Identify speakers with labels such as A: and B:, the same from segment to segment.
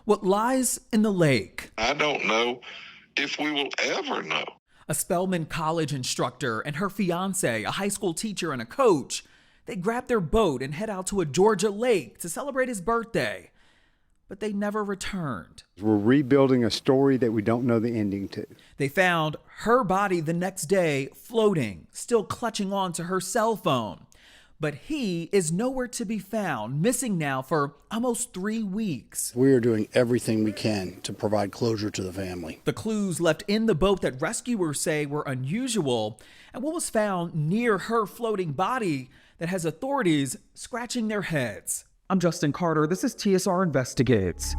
A: What lies in the lake?
B: I don't know if we will ever know.
A: A Spelman college instructor and her fiancé, a high school teacher and a coach, they grab their boat and head out to a Georgia lake to celebrate his birthday. But they never returned.
C: We're rebuilding a story that we don't know the ending to.
A: They found her body the next day floating, still clutching on to her cell phone. But he is nowhere to be found, missing now for almost 3 weeks.
D: We are doing everything we can to provide closure to the family.
A: The clues left in the boat that rescuers say were unusual, and what was found near her floating body that has authorities scratching their heads. I'm Justin Carter. This is TSR Investigates.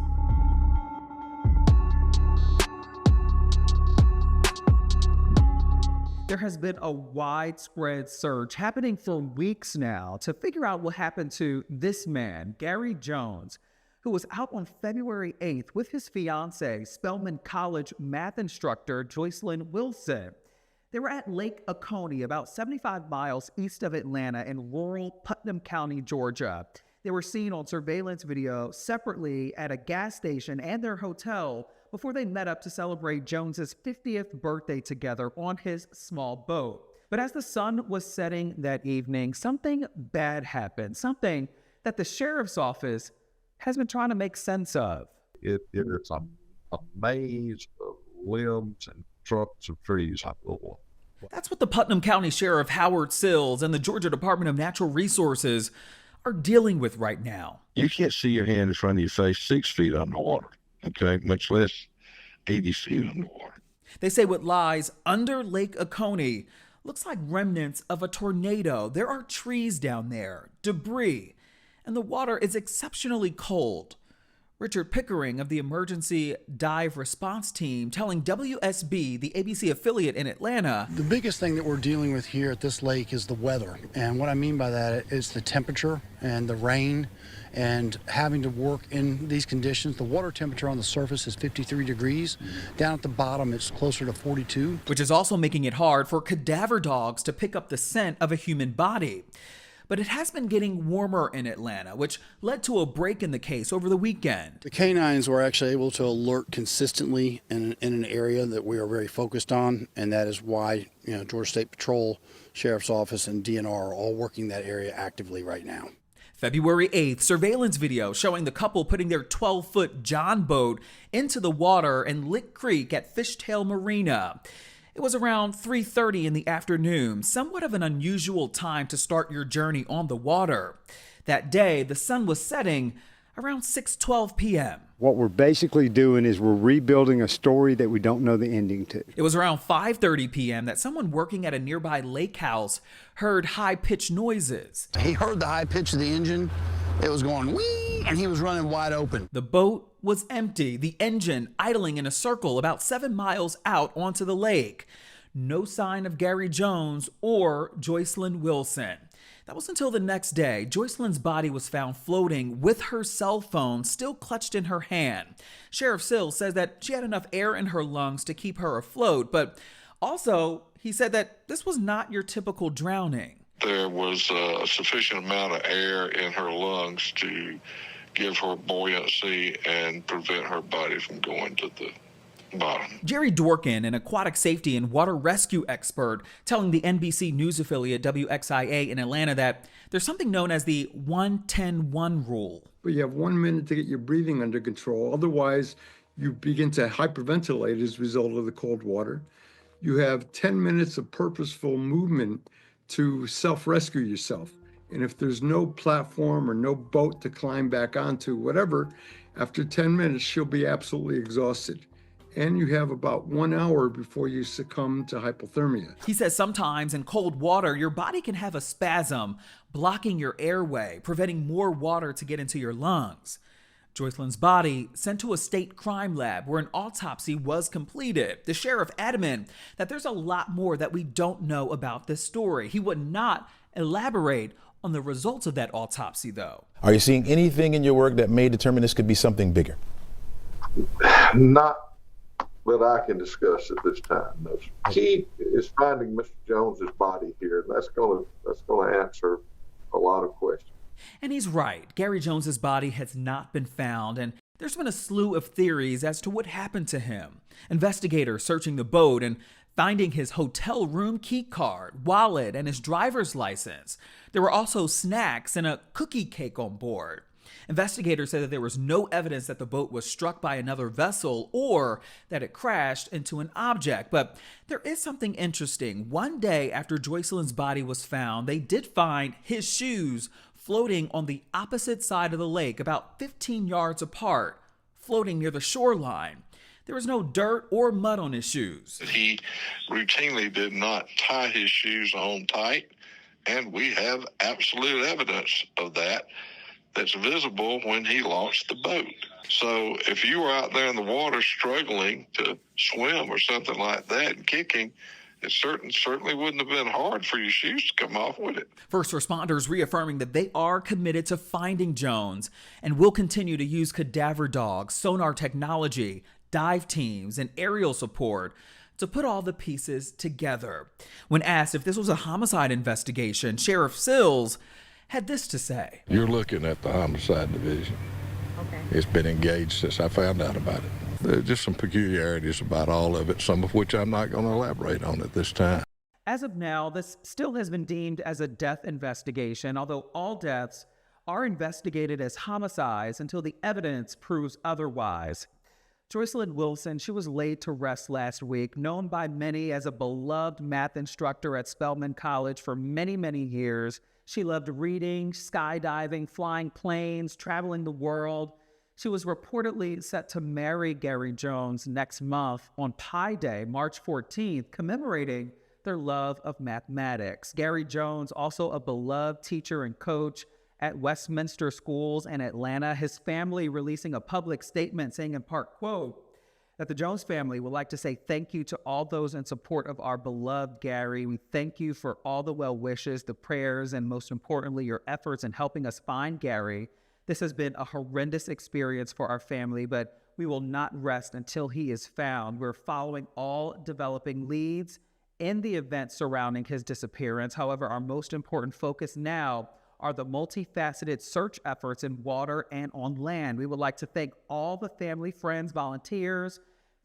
A: There has been a widespread search happening for weeks now to figure out what happened to this man, Gary Jones, who was out on February 8th with his fiancée, Spelman College math instructor Joycelyn Wilson. They were at Lake Oconee, about 75 miles east of Atlanta in rural Putnam County, Georgia. They were seen on surveillance video separately at a gas station and their hotel before they met up to celebrate Jones's 50th birthday together on his small boat. But as the sun was setting that evening, something bad happened, something that the sheriff's office has been trying to make sense of.
E: It is a maze of limbs and trucks and trees.
A: That's what the Putnam County Sheriff Howard Sills and the Georgia Department of Natural Resources are dealing with right now.
E: You can't see your hand in front of your face 6 feet underwater, okay, much less 80 feet underwater.
A: They say what lies under Lake Oconee looks like remnants of a tornado. There are trees down there, debris, and the water is exceptionally cold. Richard Pickering of the Emergency Dive Response Team telling WSB, the ABC affiliate in Atlanta,
D: The biggest thing that we're dealing with here at this lake is the weather. And what I mean by that is the temperature and the rain and having to work in these conditions. The water temperature on the surface is 53 degrees. Down at the bottom, it's closer to 42.
A: which is also making it hard for cadaver dogs to pick up the scent of a human body. But it has been getting warmer in Atlanta, which led to a break in the case over the weekend.
D: The canines were actually able to alert consistently in an area that we are very focused on, and that is why Georgia State Patrol, Sheriff's Office, and DNR are all working that area actively right now.
A: February 8th, surveillance video showing the couple putting their 12-foot John boat into the water in Lick Creek at Fishtail Marina. It was around 3:30 in the afternoon, somewhat of an unusual time to start your journey on the water. That day, the sun was setting around 6:12 p.m.
C: What we're basically doing is we're rebuilding a story that we don't know the ending to.
A: It was around 5:30 p.m. that someone working at a nearby lake house heard high-pitched noises.
D: He heard the high pitch of the engine. It was going whee, and he was running wide open.
A: The boat was empty, the engine idling in a circle about 7 miles out onto the lake. No sign of Gary Jones or Joycelyn Wilson. That was until the next day. Joycelyn's body was found floating with her cell phone still clutched in her hand. Sheriff Sills says that she had enough air in her lungs to keep her afloat, but also he said that this was not your typical drowning.
B: There was a sufficient amount of air in her lungs to give her buoyancy and prevent her body from going to the bottom.
A: Jerry Dworkin, an aquatic safety and water rescue expert, telling the NBC News affiliate WXIA in Atlanta that there's something known as the 1-10-1 rule.
F: But you have 1 minute to get your breathing under control. Otherwise, you begin to hyperventilate as a result of the cold water. You have 10 minutes of purposeful movement to self-rescue yourself. And if there's no platform or no boat to climb back onto, whatever, after 10 minutes, she'll be absolutely exhausted. And you have about 1 hour before you succumb to hypothermia.
A: He says sometimes in cold water, your body can have a spasm, blocking your airway, preventing more water to get into your lungs. Joycelyn's body sent to a state crime lab where an autopsy was completed. The sheriff adamant that there's a lot more that we don't know about this story. He would not elaborate on the results of that autopsy, though.
G: Are you seeing anything in your work that may determine this could be something bigger?
E: Not that I can discuss at this time. The key is finding Mr. Jones's body here. That's going to answer a lot of questions.
A: And he's right. Gary Jones's body has not been found, and There's been a slew of theories as to what happened to him. Investigators searching the boat and finding his hotel room key card, wallet, and his driver's license. There were also snacks and a cookie cake on board. Investigators said that there was no evidence that the boat was struck by another vessel or that it crashed into an object. But there is something interesting. One day after Joycelyn's body was found, they did find his shoes floating on the opposite side of the lake, about 15 yards apart, floating near the shoreline. There was no dirt or mud on his shoes.
B: He routinely did not tie his shoes on tight, and we have absolute evidence of that that's visible when he launched the boat. So if you were out there in the water struggling to swim or something like that and kicking, it certainly wouldn't have been hard for your shoes to come off, would it?
A: First responders reaffirming that they are committed to finding Jones and will continue to use cadaver dogs, sonar technology, dive teams, and aerial support to put all the pieces together. When asked if this was a homicide investigation, Sheriff Sills had this to say.
H: You're looking at the homicide division. Okay. It's been engaged since I found out about it. There are just some peculiarities about all of it, some of which I'm not going to elaborate on at this time.
A: As of now, this still has been deemed as a death investigation, although all deaths are investigated as homicides until the evidence proves otherwise. Joycelyn Wilson, she was laid to rest last week, known by many as a beloved math instructor at Spelman College for many, many years. She loved reading, skydiving, flying planes, traveling the world. She was reportedly set to marry Gary Jones next month on Pi Day, March 14th, commemorating their love of mathematics. Gary Jones, also a beloved teacher and coach at Westminster Schools in Atlanta, his family releasing a public statement saying in part, quote, that the Jones family would like to say thank you to all those in support of our beloved Gary. We thank you for all the well wishes, the prayers, and most importantly, your efforts in helping us find Gary. This has been a horrendous experience for our family, but we will not rest until he is found. We're following all developing leads in the events surrounding his disappearance. However, our most important focus now are the multifaceted search efforts in water and on land. We would like to thank all the family, friends, volunteers,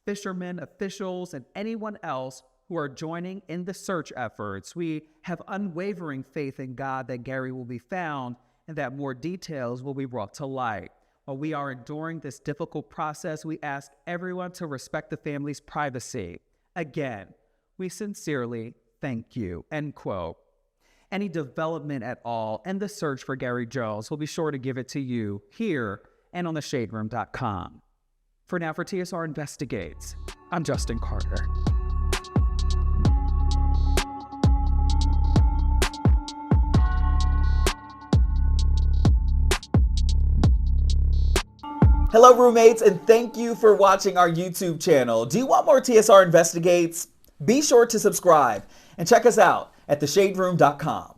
A: fishermen, officials, and anyone else who are joining in the search efforts. We have unwavering faith in God that Gary will be found and that more details will be brought to light. While we are enduring this difficult process, we ask everyone to respect the family's privacy. Again, we sincerely thank you, end quote. Any development at all in the search for Gary Jones, we'll be sure to give it to you here and on theshaderoom.com. For now, for TSR Investigates, I'm Justin Carter. Hello, roommates, and thank you for watching our YouTube channel. Do you want more TSR Investigates? Be sure to subscribe and check us out at theshaderoom.com.